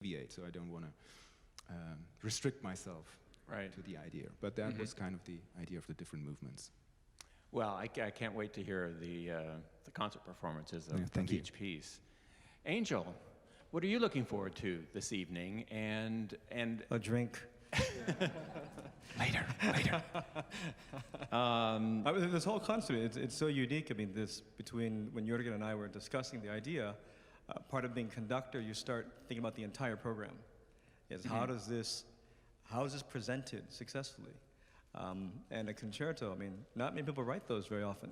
deviate, so I don't want to restrict myself to the idea. But that was kind of the idea of the different movements. Well, I can't wait to hear the concert performances of each piece. Angel, what are you looking forward to this evening? And a drink. Later. This whole concert, it's so unique. I mean, between when Jürgen and I were discussing the idea, part of being conductor, you start thinking about the entire program. Is how is this presented successfully? And a concerto, I mean, not many people write those very often.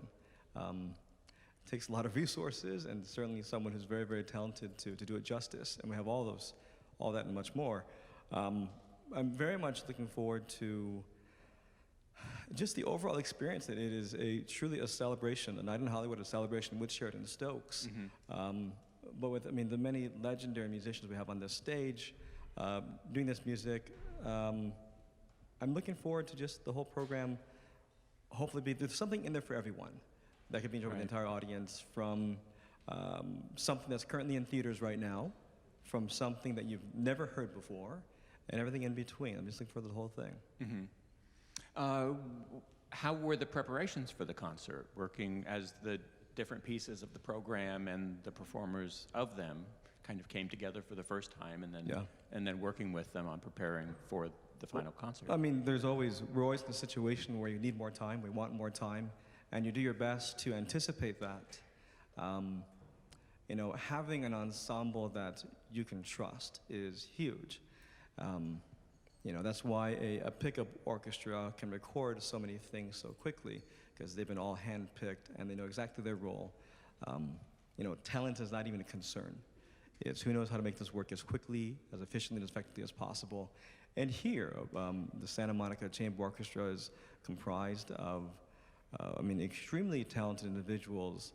It takes a lot of resources, and certainly someone who's very, very talented to do it justice. And we have all that and much more. I'm very much looking forward to just the overall experience. That it is truly a celebration, a night in Hollywood, a celebration with Sheridon and Stokes. But with, the many legendary musicians we have on this stage, doing this music, I'm looking forward to just the whole program. Hopefully, there's something in there for everyone that could be enjoyed by the entire audience, from something that's currently in theaters right now, from something that you've never heard before, and everything in between. I'm just looking for the whole thing. How were the preparations for the concert, working as the different pieces of the program and the performers of them kind of came together for the first time, and then working with them on preparing for the final concert? I mean, we're always in a situation where you need more time, we want more time, and you do your best to anticipate that. Having an ensemble that you can trust is huge. That's why a pickup orchestra can record so many things so quickly, because they've been all hand-picked and they know exactly their role. Talent is not even a concern. It's who knows how to make this work as quickly, as efficiently, and as effectively as possible. And here, the Santa Monica Chamber Orchestra is comprised of, extremely talented individuals,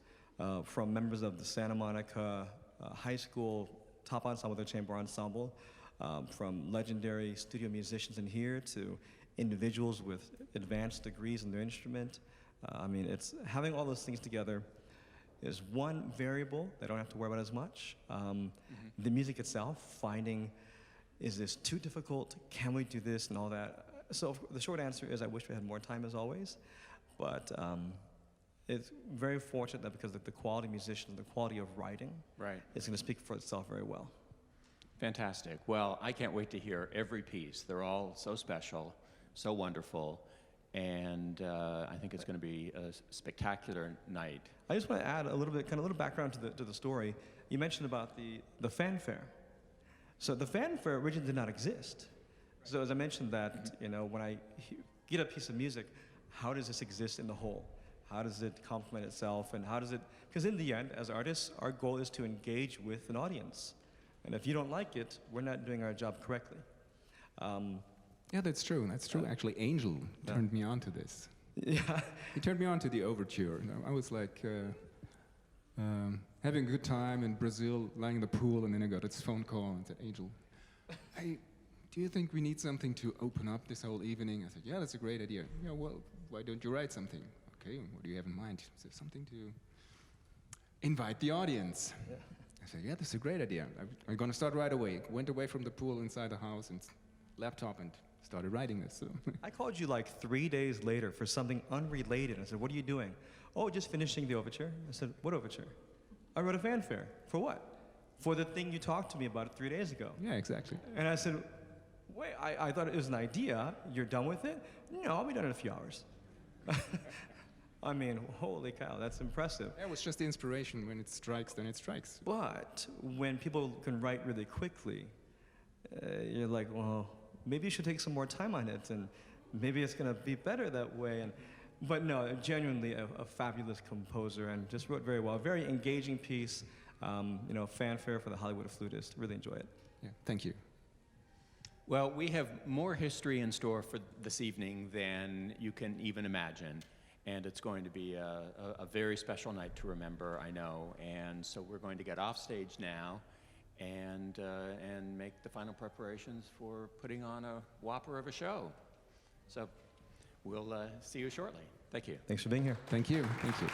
from members of the Santa Monica High School top ensemble, their chamber ensemble, from legendary studio musicians in here to individuals with advanced degrees in their instrument. It's having all those things together is one variable that I don't have to worry about as much. The music itself, finding, is this too difficult? Can we do this and all that? So the short answer is I wish we had more time, as always, but it's very fortunate that because of the quality of musicians, the quality of writing, it's going to speak for itself very well. Fantastic. Well, I can't wait to hear every piece. They're all so special, so wonderful, and I think it's going to be a spectacular night. I just want to add a little bit, kind of a little background to the story. You mentioned about the fanfare. So the fanfare originally did not exist. So as I mentioned that, when I get a piece of music, how does this exist in the whole? How does it complement itself, and how does it, because in the end, as artists, our goal is to engage with an audience. And if you don't like it, we're not doing our job correctly. Yeah, that's true. That's true. Actually, Angel turned me on to this. Yeah. He turned me on to the overture. I was like having a good time in Brazil, lying in the pool, and then I got this phone call and said, Angel, hey, do you think we need something to open up this whole evening? I said, yeah, that's a great idea. Yeah, well, why don't you write something? Okay, what do you have in mind? Is there something to invite the audience? Yeah. I said, yeah, that's a great idea. I'm going to start right away. Went away from the pool inside the house and laptop and started writing this. So. I called you like 3 days later for something unrelated. I said, what are you doing? Oh, just finishing the overture. I said, what overture? I wrote a fanfare. For what? For the thing you talked to me about 3 days ago. Yeah, exactly. And I said, wait, I thought it was an idea. You're done with it? No, I'll be done in a few hours. Holy cow, that's impressive. That was just the inspiration. When it strikes, then it strikes. But when people can write really quickly, you're like, well, maybe you should take some more time on it, and maybe it's going to be better that way. But no, genuinely a fabulous composer, and just wrote very well. Very engaging piece, fanfare for the Hollywood flutist. Really enjoy it. Yeah, thank you. Well, we have more history in store for this evening than you can even imagine. And it's going to be a very special night to remember, I know. And so we're going to get off stage now and make the final preparations for putting on a whopper of a show. So we'll see you shortly. Thank you. Thanks for being here. Thank you. Thank you.